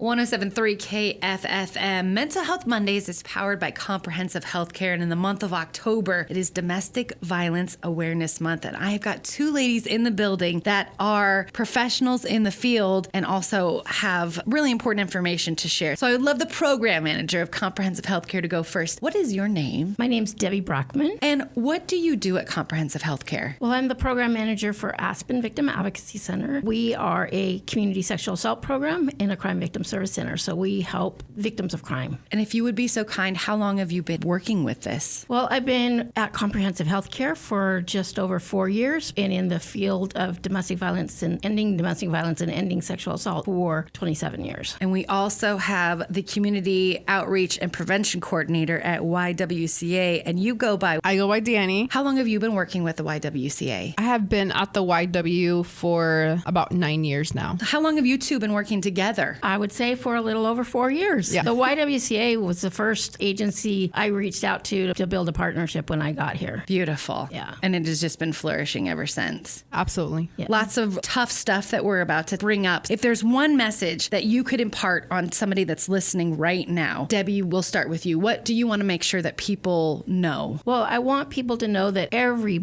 107.3 KFFM. Mental Health Mondays is powered by Comprehensive Healthcare, and in the month of October, it is Domestic Violence Awareness Month. And I have got two ladies in the building that are professionals in the field and also have really important information to share. So I would love the program manager of Comprehensive Healthcare to go first. What is your name? My name's Debbie Brockman. And what do you do at Comprehensive Healthcare? Well, I'm the program manager for Aspen Victim Advocacy Center. We are a community sexual assault program and a crime victim service center, so we help victims of crime. And if you would be so kind, how long have you been working with this? Well, I've been at Comprehensive Healthcare for just over 4 years and in the field of domestic violence and ending sexual assault for 27 years. And we also have the Community Outreach and Prevention Coordinator at YWCA, and you go by... I go by Danny. How long have you been working with the YWCA? I have been at the YW for about 9 years now. How long have you two been working together? I would say for a little over 4 years. Yeah. The YWCA was the first agency I reached out to build a partnership when I got here. Beautiful. Yeah. And it has just been flourishing ever since. Absolutely. Yeah. Lots of tough stuff that we're about to bring up. If there's one message that you could impart on somebody that's listening right now, Debbie, we'll start with you. What do you want to make sure that people know? Well, I want people to know that every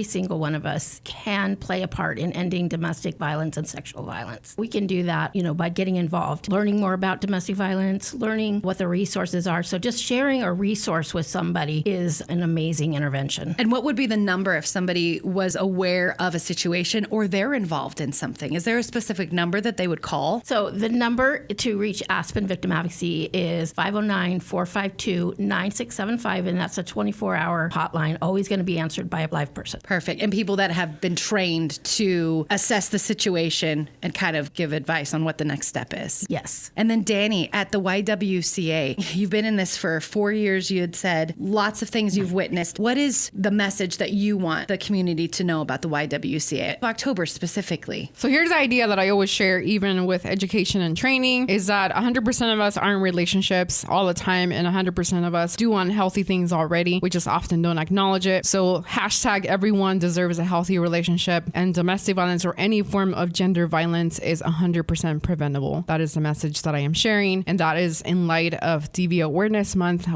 single one of us can play a part in ending domestic violence and sexual violence. We can do that, by getting involved, learning more about domestic violence, learning what the resources are. So just sharing a resource with somebody is an amazing intervention. And what would be the number if somebody was aware of a situation or they're involved in something? Is there a specific number that they would call? So the number to reach Aspen Victim Advocacy is 509-452-9675, and that's a 24-hour hotline, always going to be answered by a live person. Perfect. And people that have been trained to assess the situation and kind of give advice on what the next step is. Yes. And then Danny, at the YWCA, you've been in this for 4 years, you had said, lots of things you've witnessed. What is the message that you want the community to know about the YWCA, October specifically? So here's the idea that I always share, even with education and training, is that 100% of us are in relationships all the time, and 100% of us do unhealthy things already. We just often don't acknowledge it. So hashtag everyone deserves a healthy relationship, and domestic violence or any form of gender violence is 100% preventable. That is the message that I am sharing, and that is in light of DV Awareness Month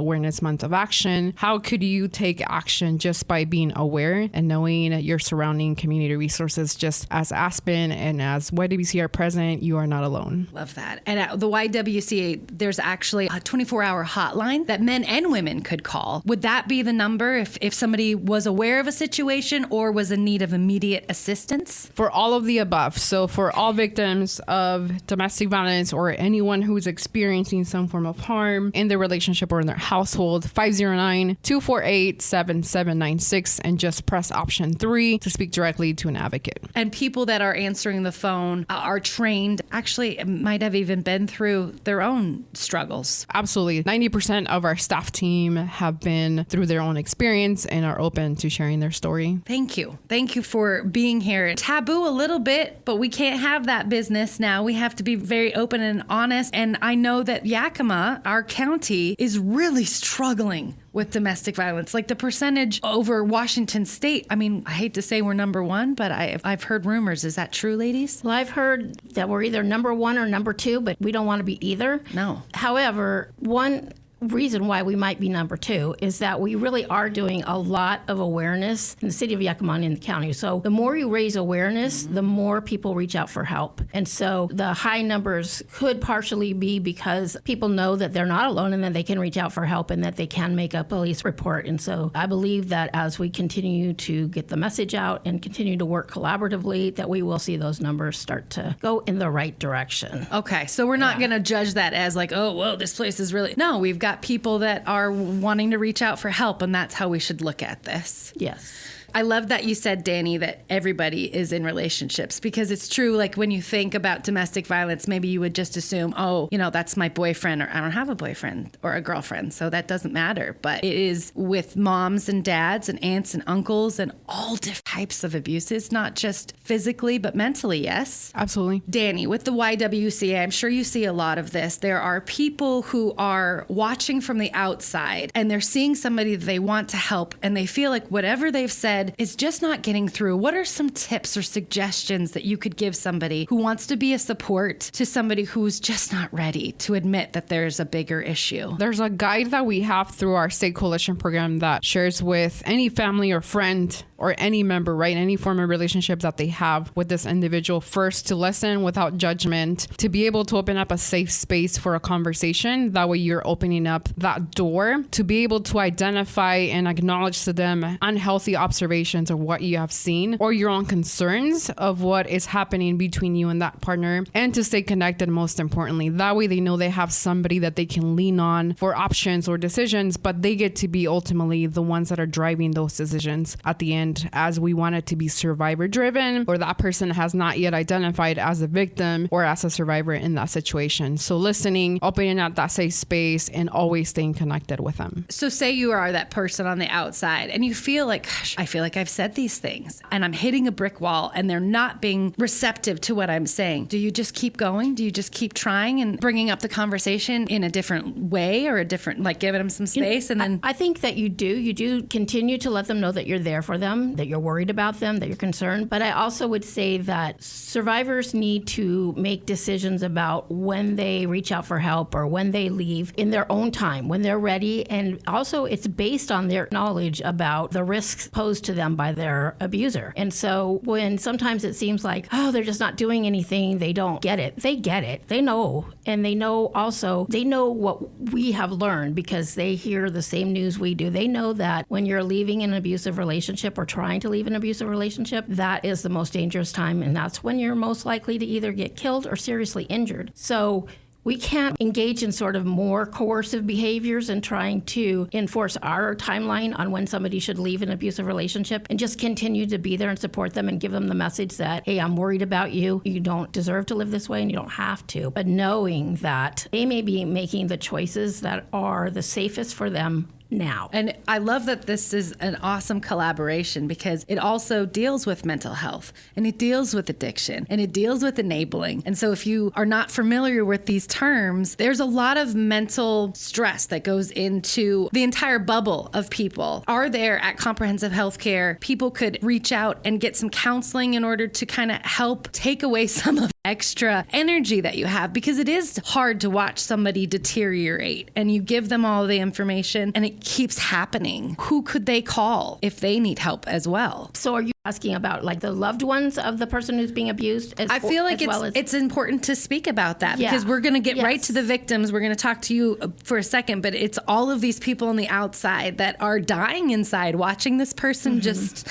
of Action. How could you take action just by being aware and knowing your surrounding community resources? Just as Aspen and as YWCA are present, you are not alone. Love that. And at the YWCA, there's actually a 24-hour hotline that men and women could call. Would that be the number if somebody was aware of a situation or was in need of immediate assistance? For all of the above. So for all victims of domestic violence or anyone who's experiencing some form of harm in their relationship or in their household, 509-248-7796, and just press option 3 to speak directly to an advocate. And people that are answering the phone are trained, actually might have even been through their own struggles. Absolutely. 90% of our staff team have been through their own experience and are open to sharing their story. Thank you. Thank you for being here. Taboo a little bit, but we can't have that business now. We have to be very open and honest. And I know that Yakima, our county, is really struggling with domestic violence. Like the percentage over Washington State. I mean, I hate to say we're number one, but I've heard rumors. Is that true, ladies? Well, I've heard that we're either number 1 or number 2, but we don't want to be either. No. However, one reason why we might be number 2 is that we really are doing a lot of awareness in the city of Yakima and in the county. So the more you raise awareness, the more people reach out for help. And so the high numbers could partially be because people know that they're not alone and that they can reach out for help and that they can make a police report. And so I believe that as we continue to get the message out and continue to work collaboratively, that we will see those numbers start to go in the right direction. Okay, so we're not going to judge that as like, oh, whoa, this place is really... No, we've got people that are wanting to reach out for help, and that's how we should look at this. Yes. I love that you said, Danny, that everybody is in relationships, because it's true. Like when you think about domestic violence, maybe you would just assume, oh, that's my boyfriend, or I don't have a boyfriend or a girlfriend, so that doesn't matter. But it is with moms and dads and aunts and uncles and all different types of abuses, not just physically, but mentally, yes? Absolutely. Danny, with the YWCA, I'm sure you see a lot of this. There are people who are watching from the outside and they're seeing somebody that they want to help, and they feel like whatever they've said said is just not getting through, what are some tips or suggestions that you could give somebody who wants to be a support to somebody who's just not ready to admit that there's a bigger issue? There's a guide that we have through our state coalition program that shares with any family or friend or any member, right? Any form of relationship that they have with this individual, first to listen without judgment, to be able to open up a safe space for a conversation. That way you're opening up that door to be able to identify and acknowledge to them unhealthy observations of what you have seen or your own concerns of what is happening between you and that partner, and to stay connected most importantly. That way they know they have somebody that they can lean on for options or decisions, but they get to be ultimately the ones that are driving those decisions at the end, as we want it to be survivor driven, or that person has not yet identified as a victim or as a survivor in that situation. So listening, opening up that safe space, and always staying connected with them. So say you are that person on the outside and you feel like, gosh, I feel like I've said these things and I'm hitting a brick wall and they're not being receptive to what I'm saying. Do you just keep going? Do you just keep trying and bringing up the conversation in a different way, or a different, like giving them some space? And then I think that you do continue to let them know that you're there for them, that you're worried about them, that you're concerned. But I also would say that survivors need to make decisions about when they reach out for help or when they leave in their own time, when they're ready. And also it's based on their knowledge about the risks posed to them by their abuser. And so when sometimes it seems like, oh, they're just not doing anything, they don't get it. They get it. They know. And they know what we have learned because they hear the same news we do. They know that when you're leaving an abusive relationship or trying to leave an abusive relationship, that is the most dangerous time. And that's when you're most likely to either get killed or seriously injured. So we can't engage in sort of more coercive behaviors and trying to enforce our timeline on when somebody should leave an abusive relationship, and just continue to be there and support them and give them the message that, hey, I'm worried about you. You don't deserve to live this way and you don't have to. But knowing that they may be making the choices that are the safest for them now. And I love that this is an awesome collaboration because it also deals with mental health, and it deals with addiction, and it deals with enabling. And so if you are not familiar with these terms, there's a lot of mental stress that goes into the entire bubble of people. Are there at Comprehensive Healthcare, people could reach out and get some counseling in order to kind of help take away some of the extra energy that you have, because it is hard to watch somebody deteriorate and you give them all the information and it keeps happening. Who could they call if they need help as well? So are you asking about like the loved ones of the person who's being abused? I feel like it's important to speak about that because we're going to get right to the victims. We're going to talk to you for a second, but it's all of these people on the outside that are dying inside watching this person just...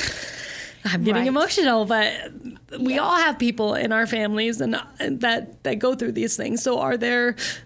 I'm getting emotional, but we all have people in our families and that go through these things. So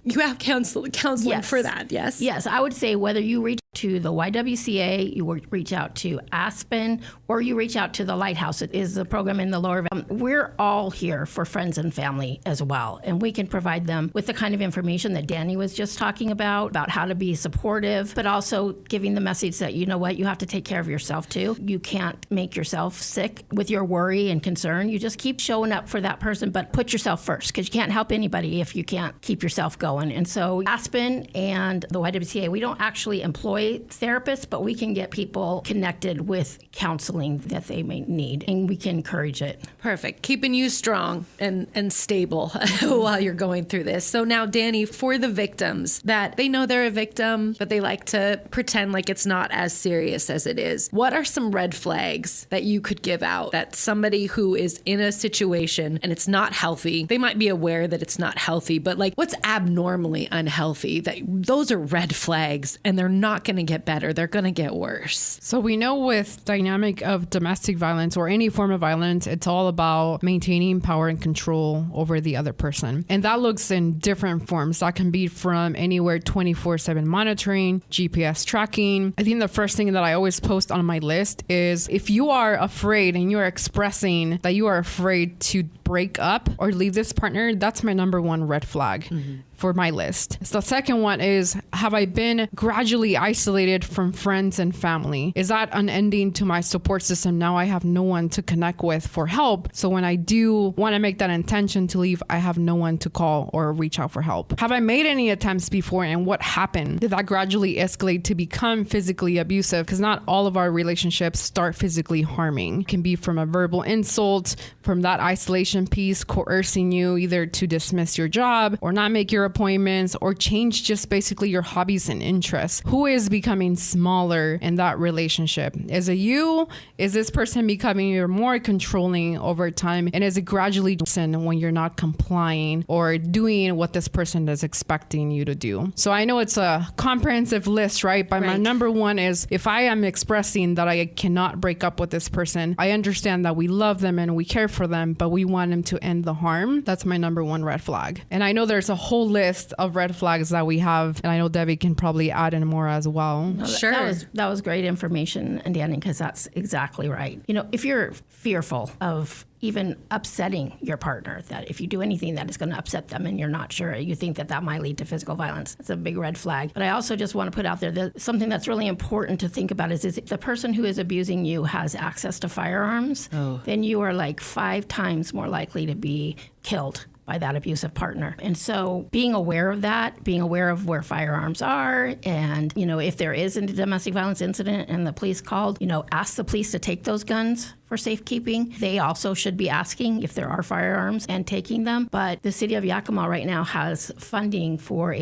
you have counseling for that, yes? Yes, I would say whether you reach to the YWCA, you reach out to Aspen, or you reach out to the Lighthouse. It is the program in the Lower Valley. We're all here for friends and family as well, and we can provide them with the kind of information that Danny was just talking about how to be supportive, but also giving the message that, you know what, you have to take care of yourself too. You can't make yourself sick with your worry and concern. You just keep showing up for that person, but put yourself first, because you can't help anybody if you can't keep yourself going. And so Aspen and the YWCA, we don't actually employ therapists, but we can get people connected with counseling that they may need, and we can encourage it. Perfect. Keeping you strong and stable while you're going through this. So now, Danny, for the victims that they know they're a victim, but they like to pretend like it's not as serious as it is, what are some red flags that you could give out that somebody who is in a situation and it's not healthy, they might be aware that it's not healthy, but like what's abnormally unhealthy, that those are red flags and they're not going to get better. They're going to get worse. So we know with dynamic of domestic violence or any form of violence, it's all about maintaining power and control over the other person. And that looks in different forms. That can be from anywhere 24/7 monitoring, GPS tracking. I think the first thing that I always post on my list is if you are afraid and you're expressing that you are afraid to break up or leave this partner, that's my number one red flag. For my list. So the second one is, have I been gradually isolated isolated from friends and family? Is that an ending to my support system? Now I have no one to connect with for help. So when I do want to make that intention to leave, I have no one to call or reach out for help. Have I made any attempts before, and what happened? Did that gradually escalate to become physically abusive? Because not all of our relationships start physically harming. It can be from a verbal insult, from that isolation piece, coercing you either to dismiss your job or not make your appointments or change just basically your hobbies and interests. Who is becoming smaller in that relationship? Is it you? Is this person becoming more controlling over time? And is it gradually when you're not complying or doing what this person is expecting you to do? So I know it's a comprehensive list, right? But my number one is, if I am expressing that I cannot break up with this person, I understand that we love them and we care for them, but we want them to end the harm. That's my number one red flag. And I know there's a whole list of red flags that we have, and I know Debbie can probably add in more as well. Sure. That was great information, and Danny, because that's exactly right. You know, if you're fearful of even upsetting your partner, that if you do anything that is going to upset them and you're not sure, you think that might lead to physical violence, that's a big red flag. But I also just want to put out there that something that's really important to think about is if the person who is abusing you has access to firearms, then you are like 5 times more likely to be killed by that abusive partner. And so being aware of that, being aware of where firearms are, and, you know, if there is a domestic violence incident and the police called, you know, ask the police to take those guns for safekeeping. They also should be asking if there are firearms and taking them. But the city of Yakima right now has funding for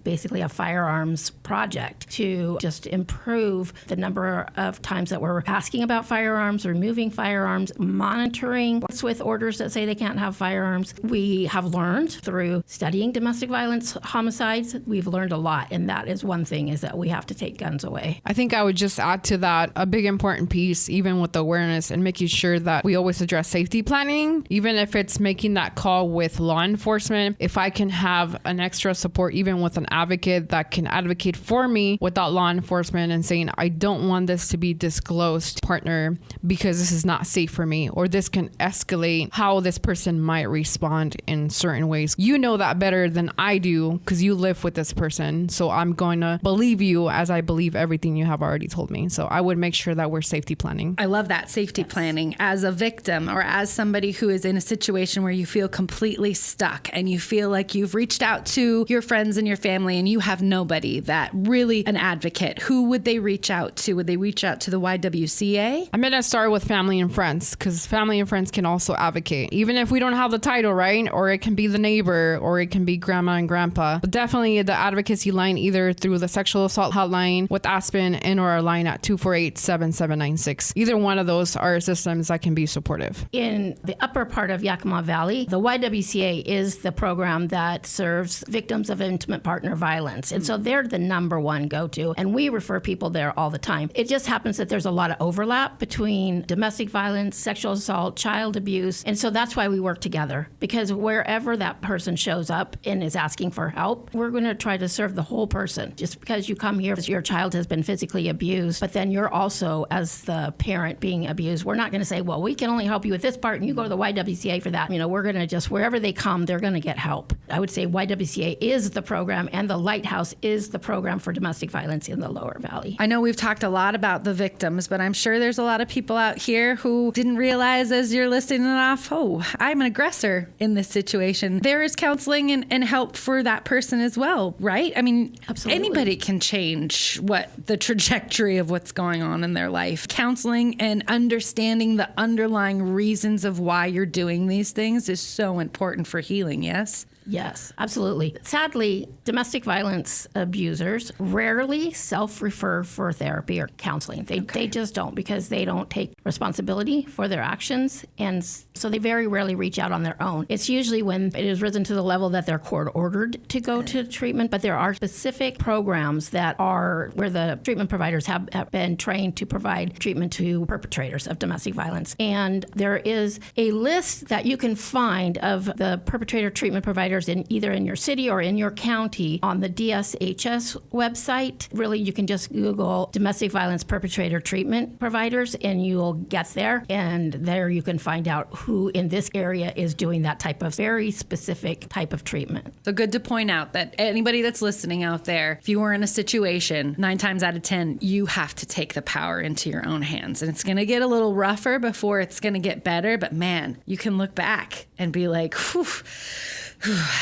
basically a firearms project to just improve the number of times that we're asking about firearms, removing firearms, monitoring what's with orders that say they can't have firearms. We have learned through studying domestic violence homicides, we've learned a lot. And that is one thing, is that we have to take guns away. I think I would just add to that a big important piece, even with the awareness and making sure that we always address safety planning, even if it's making that call with law enforcement. If I can have an extra support, even with an advocate that can advocate for me without law enforcement and saying, I don't want this to be disclosed, partner, because this is not safe for me, or this can escalate how this person might respond in certain ways. You know that better than I do because you live with this person. So I'm going to believe you as I believe everything you have already told me. So I would make sure that we're safety planning. I love that, safety planning. As a victim or as somebody who is in a situation where you feel completely stuck and you feel like you've reached out to your friends and your family and you have nobody that really an advocate, who would they reach out to? Would they reach out to the YWCA? I'm going to start with family and friends, because family and friends can also advocate, even if we don't have the title, right? Or it can be the neighbor, or it can be grandma and grandpa. But definitely the advocacy line, either through the sexual assault hotline with Aspen and or our line at 248-7796. Either one of those are systems that can be supportive. In the upper part of Yakima Valley, the YWCA is the program that serves victims of intimate partner violence. And so they're the number one go-to. And we refer people there all the time. It just happens that there's a lot of overlap between domestic violence, sexual assault, child abuse. And so that's why we work together, because wherever that person shows up and is asking for help, we're going to try to serve the whole person. Just because you come here because your child has been physically abused, but then you're also, as the parent, being abused, we're not going to say, well, we can only help you with this part and you go to the YWCA for that. You know, we're going to just, wherever they come, they're going to get help. I would say YWCA is the program, and the Lighthouse is the program for domestic violence in the Lower Valley. I know we've talked a lot about the victims, but I'm sure there's a lot of people out here who didn't realize, as you're listing it off, oh, I'm an aggressor in this situation. There is counseling and help for that person as well, right? I mean, absolutely. Anybody can change the trajectory of what's going on in their life. Counseling and understanding the underlying reasons of why you're doing these things is so important for healing, yes? Yes, absolutely. Sadly, domestic violence abusers rarely self-refer for therapy or counseling. They just don't, because they don't take responsibility for their actions. And so they very rarely reach out on their own. It's usually when it has risen to the level that they're court-ordered to go to treatment. But there are specific programs that are where the treatment providers have been trained to provide treatment to perpetrators of domestic violence. And there is a list that you can find of the perpetrator treatment providers in either in your city or in your county on the DSHS website. Really, you can just Google domestic violence perpetrator treatment providers and you'll get there, and there you can find out who in this area is doing that type of very specific type of treatment. So good to point out that anybody that's listening out there, if you were in a situation, 9 times out of 10, you have to take the power into your own hands. And it's going to get a little rougher before it's going to get better. But man, you can look back and be like, whew,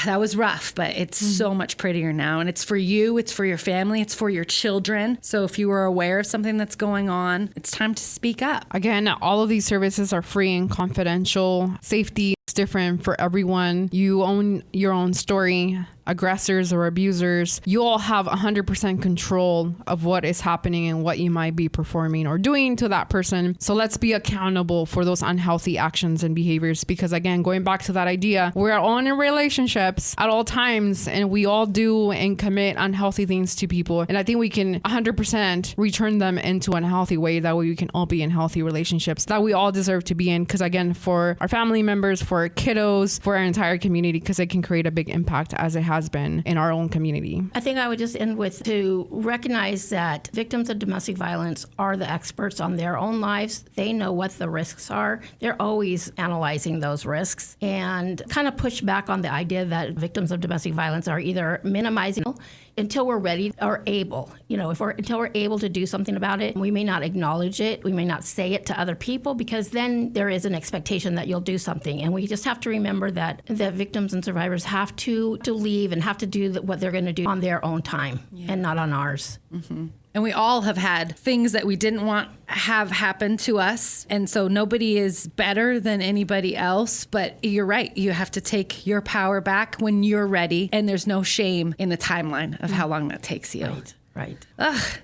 that was rough, but it's so much prettier now. And it's for you, it's for your family, it's for your children. So if you are aware of something that's going on, it's time to speak up. Again, all of these services are free and confidential. Safety is different for everyone. You own your own story. Aggressors or abusers, you all have 100% control of what is happening and what you might be performing or doing to that person. So let's be accountable for those unhealthy actions and behaviors, because again, going back to that idea, we're all in relationships at all times, and we all do and commit unhealthy things to people. And I think we can 100% return them into an unhealthy way. That way we can all be in healthy relationships that we all deserve to be in. Because again, for our family members, for our kiddos, for our entire community, because it can create a big impact as it has been in our own community. I think I would just end with to recognize that victims of domestic violence are the experts on their own lives. They know what the risks are. They're always analyzing those risks, and kind of push back on the idea that victims of domestic violence are either minimizing until we're ready or able. Until we're able to do something about it. We may not acknowledge it. We may not say it to other people, because then there is an expectation that you'll do something. And we just have to remember that victims and survivors have to leave and have to do what they're going to do on their own time and not on ours. Mm-hmm. And we all have had things that we didn't want have happen to us. And so nobody is better than anybody else. But you're right. You have to take your power back when you're ready. And there's no shame in the timeline of how long that takes you. Right.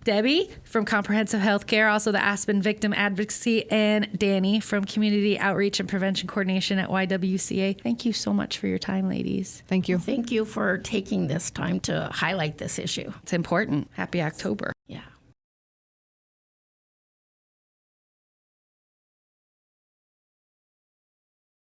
Debbie from Comprehensive Healthcare, also the Aspen Victim Advocacy, and Danny from Community Outreach and Prevention Coordination at Ywca. Thank you so much for your time, ladies. Thank you. Thank you for taking this time to highlight this issue. It's important. Happy October. Yeah.